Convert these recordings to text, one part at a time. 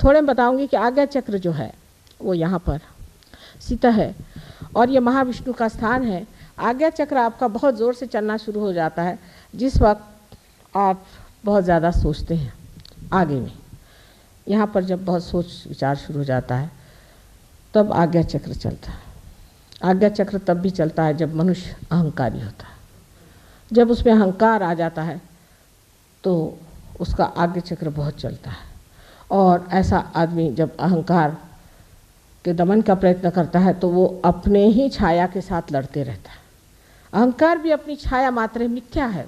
थोड़े में बताऊंगी कि आज्ञा चक्र जो है वो यहाँ पर स्थित है और ये महाविष्णु का स्थान है। आज्ञा चक्र आपका बहुत ज़ोर से चलना शुरू हो जाता है जिस वक्त आप बहुत ज़्यादा सोचते हैं आगे में। यहाँ पर जब बहुत सोच विचार शुरू हो जाता है तब आज्ञा चक्र चलता है। आज्ञा चक्र तब भी चलता है जब मनुष्य अहंकारी होता है। जब उसमें अहंकार आ जाता है तो उसका आज्ञा चक्र बहुत चलता है। और ऐसा आदमी जब अहंकार के दमन का प्रयत्न करता है तो वो अपने ही छाया के साथ लड़ते रहता है। अहंकार भी अपनी छाया मात्र मिथ्या है,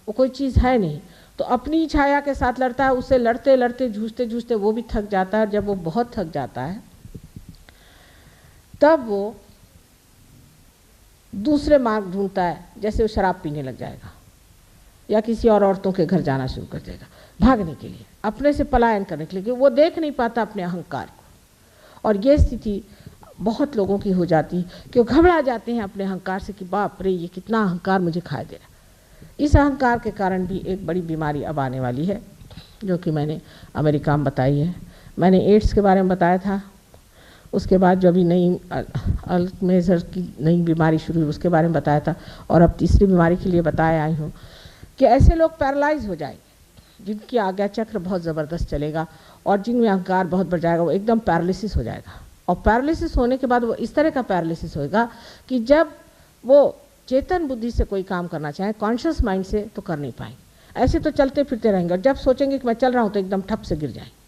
वो कोई चीज़ है नहीं, तो अपनी ही छाया के साथ लड़ता है। उससे लड़ते लड़ते जूझते जूझते वो भी थक जाता है। जब वो बहुत थक जाता है तब वो दूसरे मार्ग ढूंढता है, जैसे वो शराब पीने लग जाएगा या किसी और औरतों के घर जाना शुरू कर देगा भागने के लिए, अपने से पलायन करने के लिए। वो देख नहीं पाता अपने अहंकार को। और ये स्थिति बहुत लोगों की हो जाती है कि वो घबरा जाते हैं अपने अहंकार से कि बाप रे ये कितना अहंकार मुझे खा दे रहा। इस अहंकार के कारण भी एक बड़ी बीमारी अब आने वाली है जो कि मैंने अमेरिका में बताई है। मैंने एड्स के बारे में बताया था, उसके बाद जो अभी नई अल्जाइमर की नई बीमारी शुरू हुई उसके बारे में बताया था, और अब तीसरी बीमारी के लिए बताया आई हूँ कि ऐसे लोग पैरालाइज हो जाएंगे जिनकी आज्ञा चक्र बहुत ज़बरदस्त चलेगा और जिनमें अहंकार बहुत बढ़ जाएगा, वो एकदम पैरालिसिस हो जाएगा। और पैरालिसिस होने के बाद वो इस तरह का पैरालिसिस होएगा कि जब वो चेतन बुद्धि से कोई काम करना चाहे, कॉन्शियस माइंड से, तो कर नहीं पाएंगे। ऐसे तो चलते फिरते रहेंगे और जब सोचेंगे कि मैं चल रहा हूँ तो एकदम ठप से गिर जाएंगे।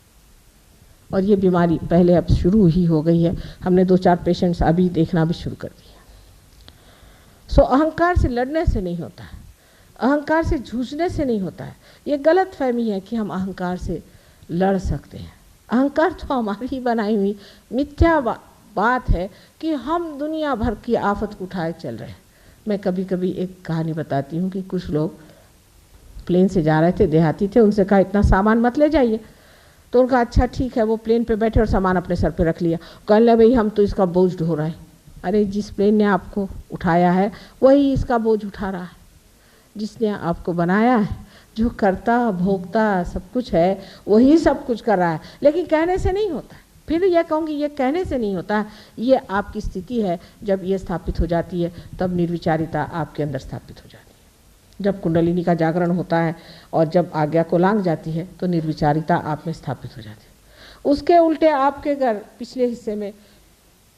और ये बीमारी पहले अब शुरू ही हो गई है, हमने 2-4 पेशेंट्स अभी देखना भी शुरू कर दिया। सो अहंकार से लड़ने से नहीं होता है, अहंकार से जूझने से नहीं होता है। ये गलत फहमी है कि हम अहंकार से लड़ सकते हैं। अहंकार तो हमारी ही बनाई हुई मिथ्या बात है कि हम दुनिया भर की आफत को उठाए चल रहे हैं। मैं कभी कभी एक कहानी बताती हूँ कि कुछ लोग प्लेन से जा रहे थे, देहाती थे, उनसे कहा इतना सामान मत ले जाइए। तो उनका अच्छा ठीक है, वो प्लेन पे बैठे और सामान अपने सर पे रख लिया। कहने लगे भाई हम तो इसका बोझ ढो रहे हैं। अरे जिस प्लेन ने आपको उठाया है वही इसका बोझ उठा रहा है। जिसने आपको बनाया है, जो करता भोगता सब कुछ है, वही सब कुछ कर रहा है। लेकिन कहने से नहीं होता है। फिर यह कहूँगी ये कहने से नहीं होता, ये आपकी स्थिति है। जब ये स्थापित हो जाती है तब निर्विचारिता आपके अंदर स्थापित हो जाती है। जब कुंडलिनी का जागरण होता है और जब आज्ञा को लांघ जाती है तो निर्विचारिता आप में स्थापित हो जाती है। उसके उल्टे आपके अगर पिछले हिस्से में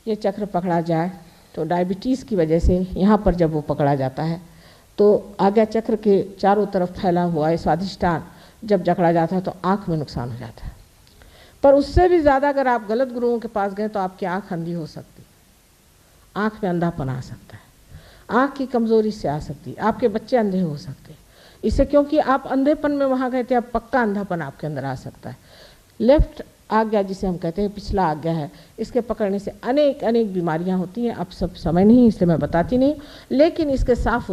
ये चक्र पकड़ा जाए तो डायबिटीज़ की वजह से यहाँ पर जब वो पकड़ा जाता है तो आज्ञा चक्र के चारों तरफ फैला हुआ है स्वाधिष्ठान जब जकड़ा जाता है तो आँख में नुकसान हो जाता है। पर उससे भी ज़्यादा अगर आप गलत गुरुओं के पास गए तो आपकी आँख अंधी हो सकती है, आँख में अंधापन आ सकता है, आँख की कमज़ोरी से आ सकती है, आपके बच्चे अंधे हो सकते हैं इससे, क्योंकि आप अंधेपन में वहाँ गए थे। अब पक्का अंधापन आपके अंदर आ सकता है। लेफ्ट आज्ञा जिसे हम कहते हैं पिछला आज्ञा है, इसके पकड़ने से अनेक अनेक बीमारियाँ होती हैं। अब सब समय नहीं इसलिए मैं बताती नहीं, लेकिन इसके साफ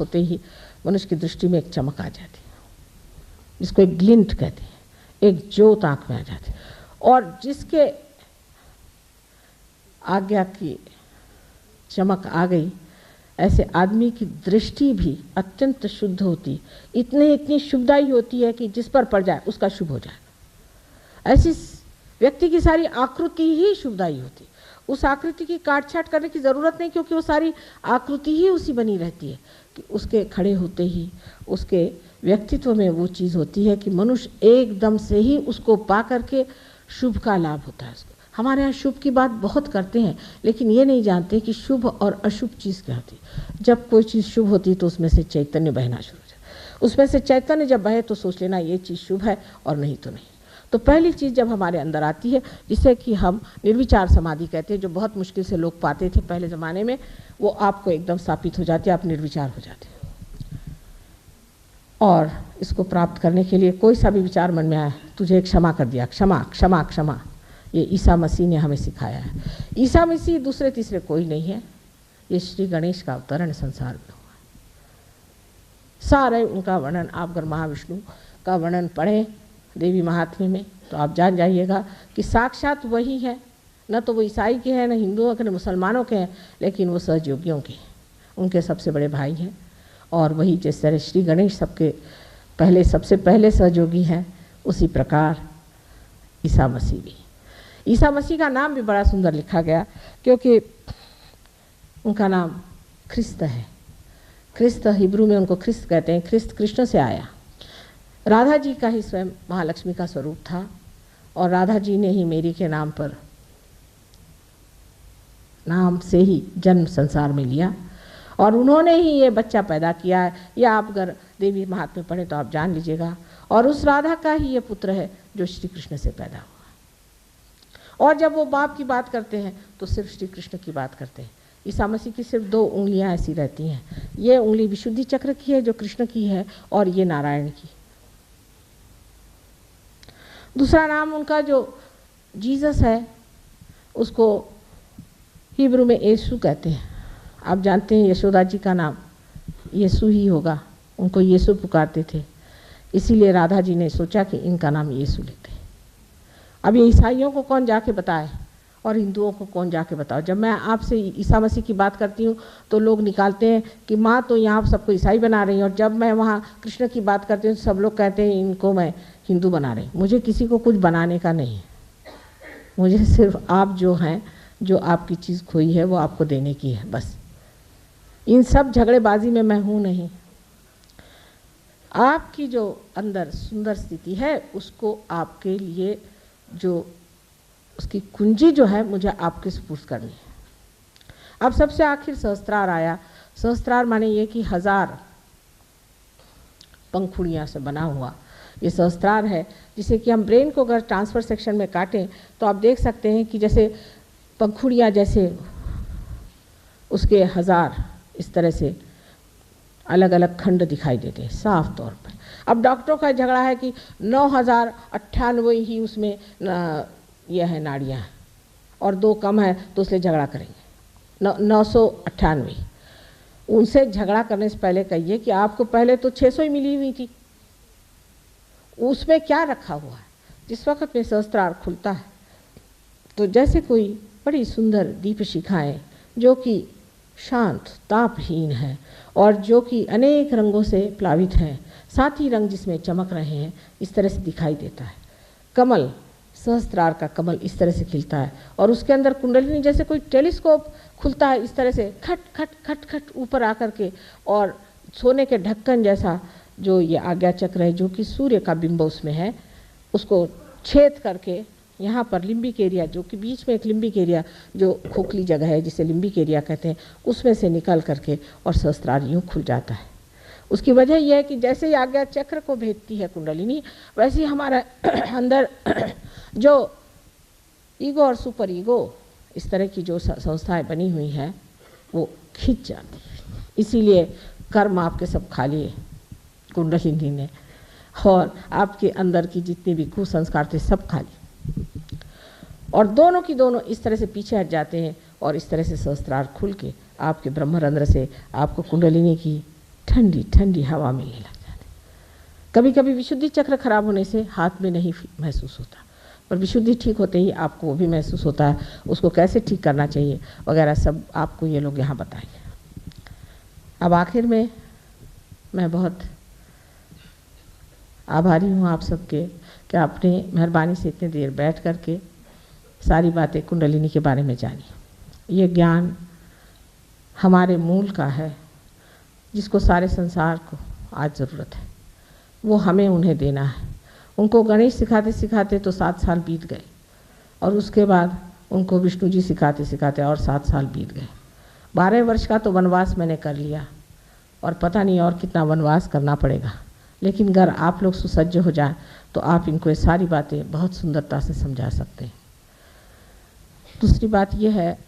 होते ही मनुष्य की दृष्टि में एक चमक आ जाती है, जिसको एक ग्लिंट कहते हैं, एक ज्योत आँख में आ जाती है। और जिसके आज्ञा की चमक आ गई, ऐसे आदमी की दृष्टि भी अत्यंत शुद्ध होती, इतनी शुभदायी होती है कि जिस पर पड़ जाए उसका शुभ हो जाए। ऐसी व्यक्ति की सारी आकृति ही शुभदायी होती, उस आकृति की काट छाट करने की ज़रूरत नहीं, क्योंकि वो सारी आकृति ही उसी बनी रहती है कि उसके खड़े होते ही उसके व्यक्तित्व में वो चीज़ होती है कि मनुष्य एकदम से ही उसको पा करके शुभ का लाभ होता है उसको। हमारे यहाँ शुभ की बात बहुत करते हैं, लेकिन ये नहीं जानते कि शुभ और अशुभ चीज़ क्या होती है। जब कोई चीज़ शुभ होती है तो उसमें से चैतन्य बहना शुरू हो जाता है। उसमें से चैतन्य जब बहे तो सोच लेना ये चीज़ शुभ है और नहीं तो नहीं। तो पहली चीज़ जब हमारे अंदर आती है, जिसे कि हम निर्विचार समाधि कहते हैं, जो बहुत मुश्किल से लोग पाते थे पहले ज़माने में, वो आपको एकदम स्थापित हो जाती है, आप निर्विचार हो जाते हैं। और इसको प्राप्त करने के लिए कोई सा भी विचार मन में आया, तुझे एक क्षमा कर दिया, क्षमा क्षमा क्षमा, ये ईसा मसीह ने हमें सिखाया है। ईसा मसीह दूसरे तीसरे कोई नहीं है, ये श्री गणेश का अवतरण संसार में हुआ। सारे उनका वर्णन आप अगर महाविष्णु का वर्णन पढ़ें देवी महात्म्य में तो आप जान जाइएगा कि साक्षात वही है। न तो वो ईसाई के हैं, न हिंदुओं के, न मुसलमानों के हैं, लेकिन वो सहयोगियों के हैं, उनके सबसे बड़े भाई हैं। और वही जिस तरह श्री गणेश सबके सबसे पहले सहयोगी हैं, उसी प्रकार ईसा मसीह भी। ईसा मसीह का नाम भी बड़ा सुंदर लिखा गया, क्योंकि उनका नाम ख्रिस्त है। ख्रिस्त हिब्रू में उनको ख्रिस्त कहते हैं। ख्रिस्त कृष्ण से आया। राधा जी का ही स्वयं महालक्ष्मी का स्वरूप था, और राधा जी ने ही मेरी के नाम पर, नाम से ही जन्म संसार में लिया, और उन्होंने ही ये बच्चा पैदा किया है। या आप अगर देवी महात्म्य पढ़े तो आप जान लीजिएगा। और उस राधा का ही ये पुत्र है जो श्री कृष्ण से पैदा हुआ। और जब वो बाप की बात करते हैं तो सिर्फ श्री कृष्ण की बात करते हैं। ईसा मसीह की सिर्फ 2 उंगलियां ऐसी रहती हैं। ये उंगली विशुद्धि चक्र की है जो कृष्ण की है, और ये नारायण की। दूसरा नाम उनका जो जीसस है, उसको हिब्रू में यीशु कहते हैं। आप जानते हैं यशोदा जी का नाम यीशु ही होगा, उनको यीशु पुकारते थे, इसीलिए राधा जी ने सोचा कि इनका नाम यीशु लेते हैं। अब ये ईसाइयों को कौन जाके बताए और हिंदुओं को कौन जाके बताओ। जब मैं आपसे ईसा मसीह की बात करती हूँ तो लोग निकालते हैं कि माँ तो यहाँ सबको ईसाई बना रही है, और जब मैं वहाँ कृष्ण की बात करती हूँ तो सब लोग कहते हैं इनको मैं हिंदू बना रही हूँ। मुझे किसी को कुछ बनाने का नहीं है, मुझे सिर्फ आप जो हैं, जो आपकी चीज़ खोई है वो आपको देने की है, बस। इन सब झगड़ेबाजी में मैं हूँ नहीं। आपकी जो अंदर सुंदर स्थिति है उसको आपके लिए जो उसकी कुंजी जो है मुझे आपके सुपुर्द करनी है। अब सबसे आखिर सहस्त्रार आया। सहस्त्रार माने ये कि 1000 पंखुड़ियाँ से बना हुआ ये सहस्त्रार है, जिसे कि हम ब्रेन को अगर ट्रांसफर सेक्शन में काटें तो आप देख सकते हैं कि जैसे पंखुड़ियाँ जैसे उसके 1000 इस तरह से अलग अलग खंड दिखाई देते हैं साफ तौर पर। अब डॉक्टरों का झगड़ा है कि 9098 ही उसमें यह है नाड़ियाँ हैं, और 2 कम है तो उससे झगड़ा करेंगे। 998 उनसे झगड़ा करने से पहले कहिए कि आपको पहले तो 600 ही मिली हुई थी, उसमें क्या रखा हुआ है। जिस वक्त में सहस्त्रार खुलता है तो जैसे कोई बड़ी सुंदर दीप शिखाएँ जो कि शांत तापहीन है और जो कि अनेक रंगों से प्लावित हैं, साथ ही रंग जिसमें चमक रहे हैं, इस तरह से दिखाई देता है। कमल, सहस्त्रार का कमल इस तरह से खिलता है, और उसके अंदर कुंडलिनी जैसे कोई टेलीस्कोप खुलता है, इस तरह से खट खट खट खट ऊपर आकर के, और सोने के ढक्कन जैसा जो ये आज्ञा चक्र है जो कि सूर्य का बिंब उसमें है, उसको छेद करके यहाँ पर लिम्बिक एरिया, जो कि बीच में एक लिम्बिक एरिया जो खोखली जगह है जिसे लिम्बिक एरिया कहते हैं, उसमें से निकल करके और सहस्त्रार यूँ खुल जाता है। उसकी वजह यह है कि जैसे ही आज्ञा चक्र को भेदती है कुंडलिनी, वैसे ही हमारा अंदर जो ईगो और सुपर ईगो इस तरह की जो संस्थाएं बनी हुई हैं वो खिंच जाती है। इसीलिए कर्म आपके सब खा लिए कुंडलिनी ने, और आपके अंदर की जितनी भी कुसंस्कार थे सब खा लिए, और दोनों की दोनों इस तरह से पीछे हट जाते हैं, और इस तरह से सहस्त्रार खुल के आपके ब्रह्मरंध्र से आपको कुंडलिनी की ठंडी ठंडी हवा मिलने लग जाती है। कभी कभी विशुद्धि चक्र खराब होने से हाथ में नहीं महसूस होता, पर विशुद्धि ठीक होते ही आपको वो भी महसूस होता है। उसको कैसे ठीक करना चाहिए वगैरह सब आपको ये लोग यहाँ बताएंगे। अब आखिर में मैं बहुत आभारी हूँ आप सबके कि आपने मेहरबानी से इतनी देर बैठ करके सारी बातें कुंडलिनी के बारे में जानी। ये ज्ञान हमारे मूल का है जिसको सारे संसार को आज ज़रूरत है, वो हमें उन्हें देना है। उनको गणेश सिखाते सिखाते तो 7 साल बीत गए, और उसके बाद उनको विष्णु जी सिखाते सिखाते और 7 साल बीत गए। 12 वर्ष का तो वनवास मैंने कर लिया, और पता नहीं और कितना वनवास करना पड़ेगा। लेकिन अगर आप लोग सुसज्ज हो जाएं तो आप इनको ये सारी बातें बहुत सुंदरता से समझा सकते हैं। दूसरी बात यह है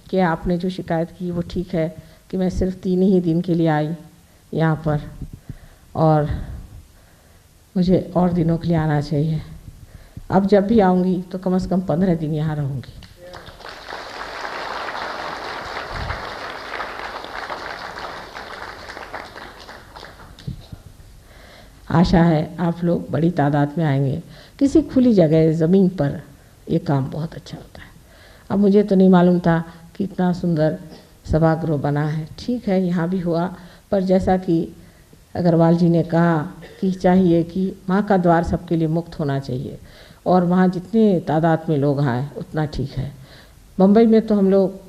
कि आपने जो शिकायत की वो ठीक है कि मैं सिर्फ 3 ही दिन के लिए आई यहाँ पर, और मुझे और दिनों के लिए आना चाहिए। अब जब भी आऊँगी तो कम से कम 15 दिन यहाँ रहूँगी। आशा है आप लोग बड़ी तादाद में आएंगे। किसी खुली जगह ज़मीन पर ये काम बहुत अच्छा होता है। अब मुझे तो नहीं मालूम था कि इतना सुंदर सभागृह बना है। ठीक है, यहाँ भी हुआ, पर जैसा कि अग्रवाल जी ने कहा कि चाहिए कि माँ का द्वार सबके लिए मुक्त होना चाहिए और वहाँ जितने तादाद में लोग आए उतना ठीक है। मुंबई में तो हम लोग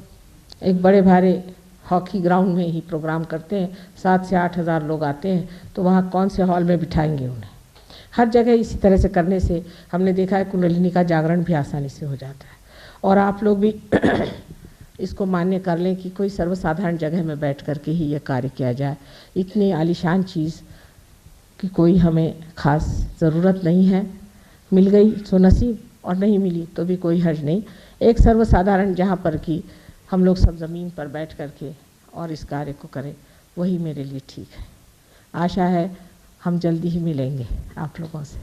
एक बड़े भारी हॉकी ग्राउंड में ही प्रोग्राम करते हैं, 7 से 8 हज़ार लोग आते हैं, तो वहाँ कौन से हॉल में बिठाएंगे उन्हें। हर जगह इसी तरह से करने से हमने देखा है कुंडलिनी का जागरण भी आसानी से हो जाता है। और आप लोग भी इसको मान्य कर लें कि कोई सर्वसाधारण जगह में बैठ कर के ही ये कार्य किया जाए। इतनी आलीशान चीज़ की कोई हमें ख़ास ज़रूरत नहीं है, मिल गई सो नसीब और नहीं मिली तो भी कोई हर्ज नहीं। एक सर्वसाधारण जहाँ पर कि हम लोग सब ज़मीन पर बैठ कर के और इस कार्य को करें, वही मेरे लिए ठीक है। आशा है हम जल्दी ही मिलेंगे आप लोगों से।